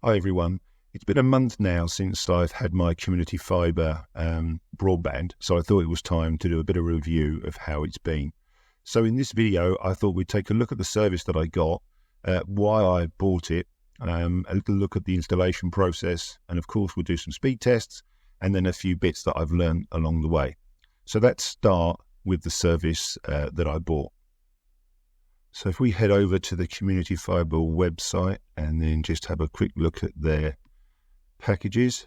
Hi everyone. It's been a month now since I've had my Community Fibre broadband, so I thought it was time to do a bit of review of how it's been. So in this video, I thought we'd take a look at the service that I got, why I bought it, a little look at the installation process, and of course we'll do some speed tests, and then a few bits that I've learned along the way. So let's start with the service that I bought. So if we head over to the Community Fibre website and then just have a quick look at their packages,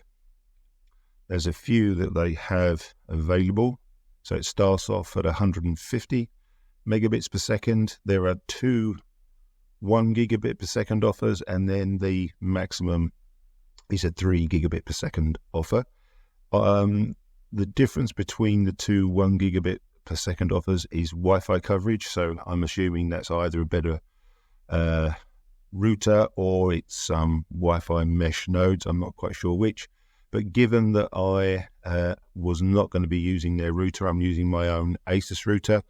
there's a few that they have available. So it starts off at 150 megabits per second. There are two 1 gigabit per second offers, and then the maximum is a 3 gigabit per second offer. The difference between the two 1 gigabit per second offers is Wi-Fi coverage, so I'm assuming that's either a better router or it's some Wi-Fi mesh nodes. I'm not quite sure which, but given that I was not going to be using their router, I'm using my own Asus router,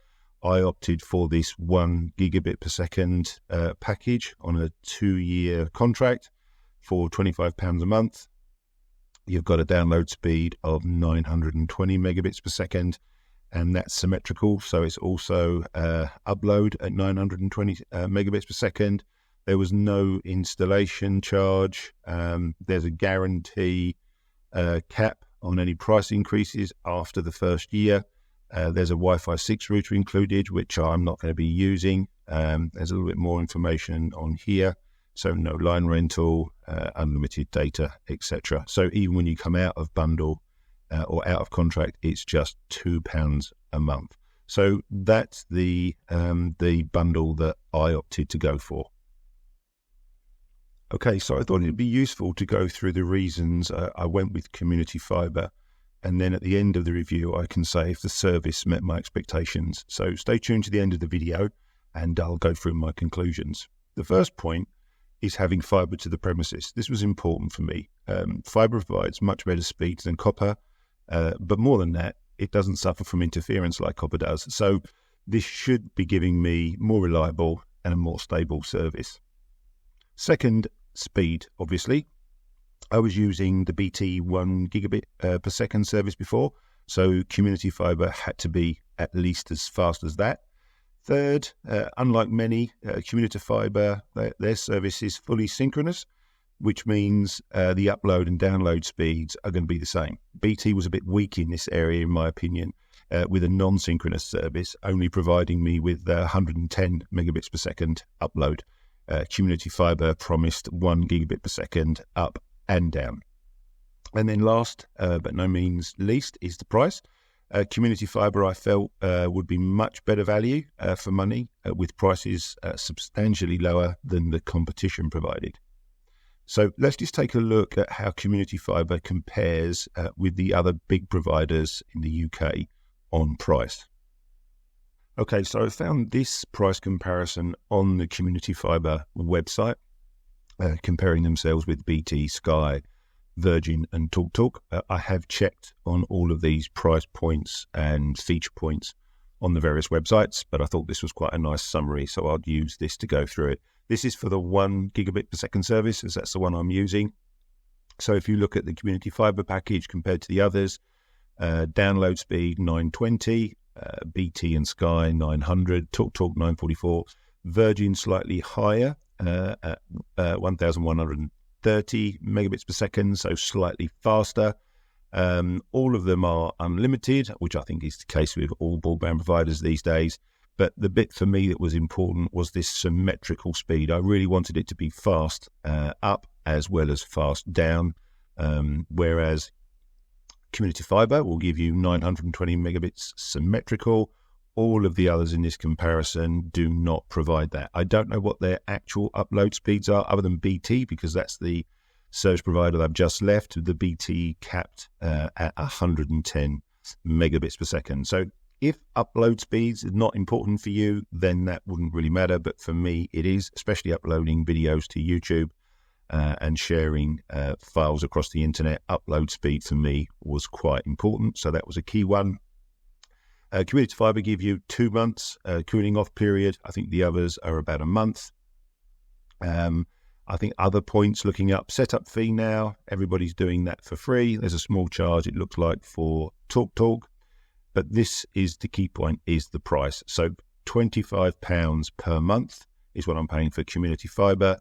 I opted for this 1 gigabit per second package on a 2-year contract for £25 a month. You've got a download speed of 920 megabits per second, and that's symmetrical, so it's also upload at 920 megabits per second. There was no installation charge. There's a guarantee cap on any price increases after the first year. There's a Wi-Fi 6 router included, which I'm not going to be using. There's a little bit more information on here. So no line rental, unlimited data, etc. So even when you come out of bundle, or out of contract, it's just £2 a month. So that's the bundle that I opted to go for. Okay, so I thought it'd be useful to go through the reasons I went with Community Fibre, and then at the end of the review I can say if the service met my expectations. So stay tuned to the end of the video and I'll go through my conclusions. The first point is having fibre to the premises. This was important for me. Fibre provides much better speeds than copper. But more than that, it doesn't suffer from interference like copper does. So this should be giving me more reliable and a more stable service. Second, speed, obviously. I was using the BT 1 gigabit per second service before, so Community Fibre had to be at least as fast as that. Third, unlike many, Community Fibre, their service is fully synchronous, which means the upload and download speeds are going to be the same. BT was a bit weak in this area, in my opinion, with a non-synchronous service only providing me with 110 megabits per second upload. Community Fibre promised 1 gigabit per second up and down. And then last, but no means least, is the price. Community Fibre, I felt, would be much better value for money, with prices substantially lower than the competition provided. So let's just take a look at how Community Fibre compares with the other big providers in the UK on price. Okay, so I found this price comparison on the Community Fibre website, comparing themselves with BT, Sky, Virgin and TalkTalk. I have checked on all of these price points and feature points on the various websites, but I thought this was quite a nice summary, so I'll use this to go through it. This is for the 1 gigabit per second service, as that's the one I'm using. So if you look at the Community Fibre package compared to the others, download speed 920, BT and Sky 900, TalkTalk 944, Virgin slightly higher at 1130 megabits per second, so slightly faster. All of them are unlimited, which I think is the case with all broadband providers these days. But the bit for me that was important was this symmetrical speed. I really wanted it to be fast up as well as fast down, whereas Community Fibre will give you 920 megabits symmetrical. All of the others in this comparison do not provide that. I don't know what their actual upload speeds are other than BT, because that's the service provider that I've just left. The BT capped at 110 megabits per second. So if upload speeds are not important for you, then that wouldn't really matter. But for me, it is, especially uploading videos to YouTube and sharing files across the internet. Upload speed for me was quite important. So that was a key one. Community Fibre give you 2 months cooling off period. I think the others are about a month. I think other points looking up, setup fee now, everybody's doing that for free. There's a small charge, it looks like, for TalkTalk. But this is the key point, is the price. So £25 per month is what I'm paying for Community Fibre.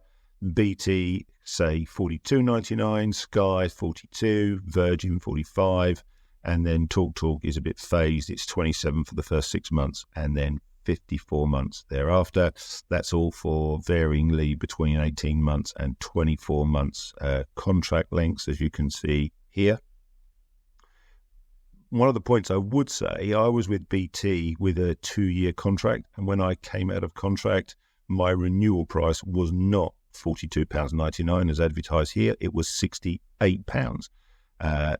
BT, say $42.99, Sky $42, Virgin $45, and then TalkTalk is a bit phased. It's $27 for the first 6 months and then 54 months thereafter. That's all for varyingly between 18 months and 24 months contract lengths, as you can see here. One of the points I would say, I was with BT with a 2-year contract, and when I came out of contract, my renewal price was not £42.99 as advertised here, it was £68.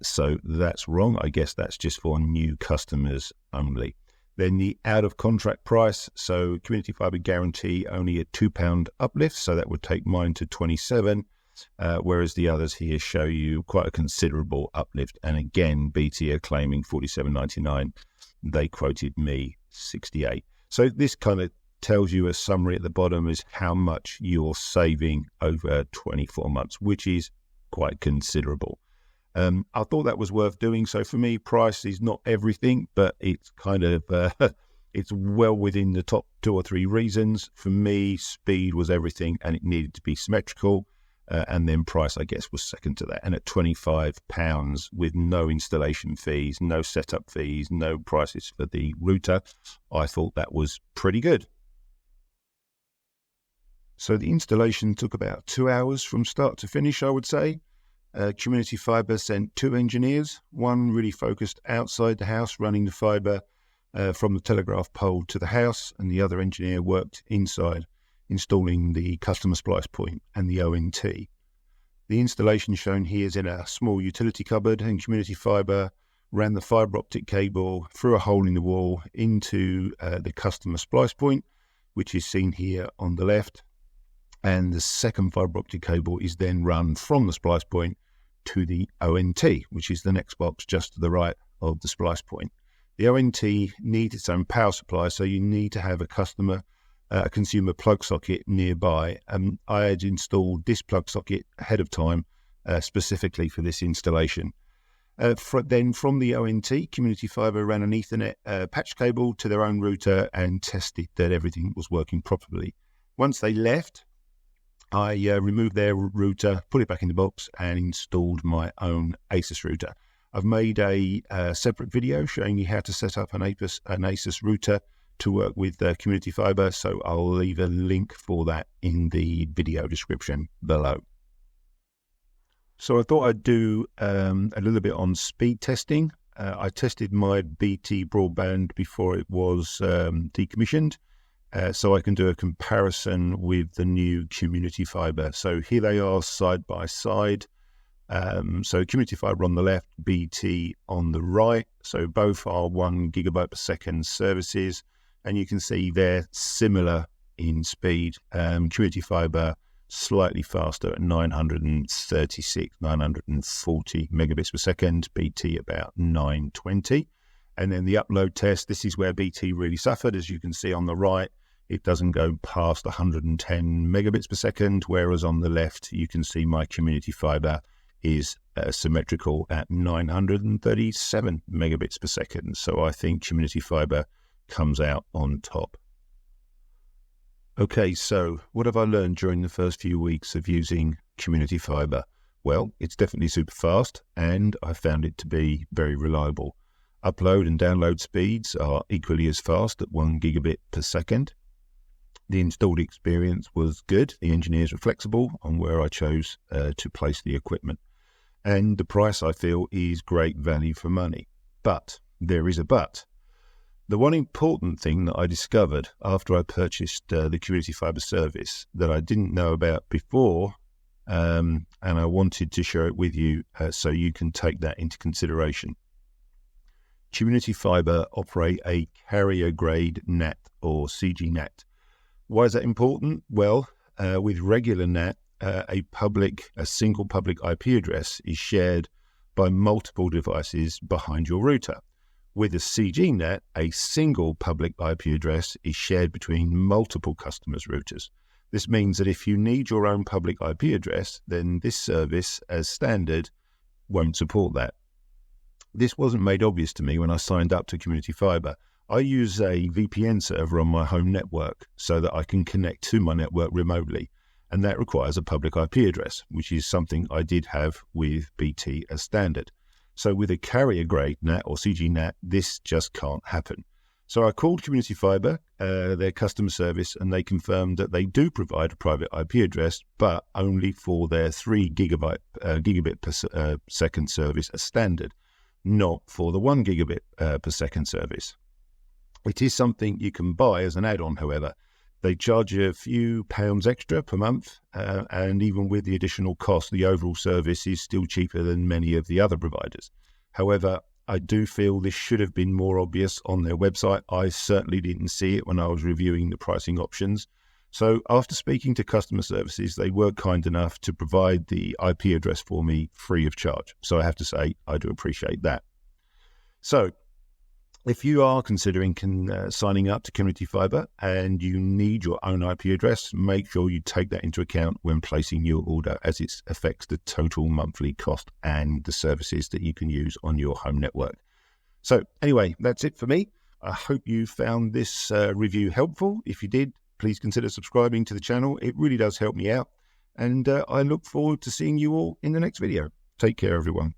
So that's wrong. I guess that's just for new customers only. Then the out-of-contract price, so Community Fibre guarantee only a £2 uplift, so that would take mine to 27, whereas the others here show you quite a considerable uplift. And again, BT are claiming $47.99. They quoted me 68. So this kind of tells you a summary at the bottom is how much you're saving over 24 months, which is quite considerable. I thought that was worth doing. So for me, price is not everything, but it's kind of, it's well within the top 2 or 3 reasons. For me, speed was everything and it needed to be symmetrical. And then price, I guess, was second to that. And at £25 with no installation fees, no setup fees, no prices for the router, I thought that was pretty good. So the installation took about 2 hours from start to finish, I would say. Community Fibre sent 2 engineers, one really focused outside the house, running the fibre from the telegraph pole to the house, and the other engineer worked inside, installing the customer splice point and the ONT. The installation shown here is in a small utility cupboard, and Community Fibre ran the fibre optic cable through a hole in the wall into the customer splice point, which is seen here on the left. And the second fibre optic cable is then run from the splice point to the ONT, which is the next box just to the right of the splice point. The ONT needs its own power supply, so you need to have a consumer plug socket nearby. I had installed this plug socket ahead of time specifically for this installation. Then from the ONT, Community Fibre ran an Ethernet patch cable to their own router and tested that everything was working properly. Once they left, I removed their router, put it back in the box, and installed my own ASUS router. I've made a separate video showing you how to set up an ASUS router to work with Community Fibre, so I'll leave a link for that in the video description below. So I thought I'd do a little bit on speed testing. I tested my BT broadband before it was decommissioned. So I can do a comparison with the new Community Fibre. So here they are side by side. So Community Fibre on the left, BT on the right. So both are 1 gigabit per second services. And you can see they're similar in speed. Community Fibre slightly faster at 936, 940 megabits per second. BT about 920. And then the upload test, this is where BT really suffered. As you can see on the right, it doesn't go past 110 megabits per second, whereas on the left, you can see my Community Fibre is symmetrical at 937 megabits per second. So I think Community Fibre comes out on top. Okay, so what have I learned during the first few weeks of using Community Fibre? Well, it's definitely super fast, and I found it to be very reliable. Upload and download speeds are equally as fast at 1 gigabit per second. The installed experience was good. The engineers were flexible on where I chose to place the equipment. And the price, I feel, is great value for money. But there is a but. The one important thing that I discovered after I purchased the Community Fibre service that I didn't know about before, and I wanted to share it with you so you can take that into consideration. Community Fibre operate a carrier-grade NAT or CGNet. Why is that important? Well, with regular NAT, a single public IP address is shared by multiple devices behind your router. With a CGNet, a single public IP address is shared between multiple customers' routers. This means that if you need your own public IP address, then this service, as standard, won't support that. This wasn't made obvious to me when I signed up to Community Fibre. I use a VPN server on my home network so that I can connect to my network remotely, and that requires a public IP address, which is something I did have with BT as standard. So with a carrier-grade NAT or CGNet, this just can't happen. So I called Community Fibre, their customer service, and they confirmed that they do provide a private IP address, but only for their 3 gigabit per second service as standard, not for the 1 gigabit per second service. It is something you can buy as an add-on, however. They charge you a few pounds extra per month, and even with the additional cost, the overall service is still cheaper than many of the other providers. However, I do feel this should have been more obvious on their website. I certainly didn't see it when I was reviewing the pricing options. So after speaking to customer services, they were kind enough to provide the IP address for me free of charge. So I have to say, I do appreciate that. So if you are considering signing up to Community Fibre and you need your own IP address, make sure you take that into account when placing your order, as it affects the total monthly cost and the services that you can use on your home network. So anyway, that's it for me. I hope you found this review helpful. If you did, please consider subscribing to the channel. It really does help me out. And I look forward to seeing you all in the next video. Take care, everyone.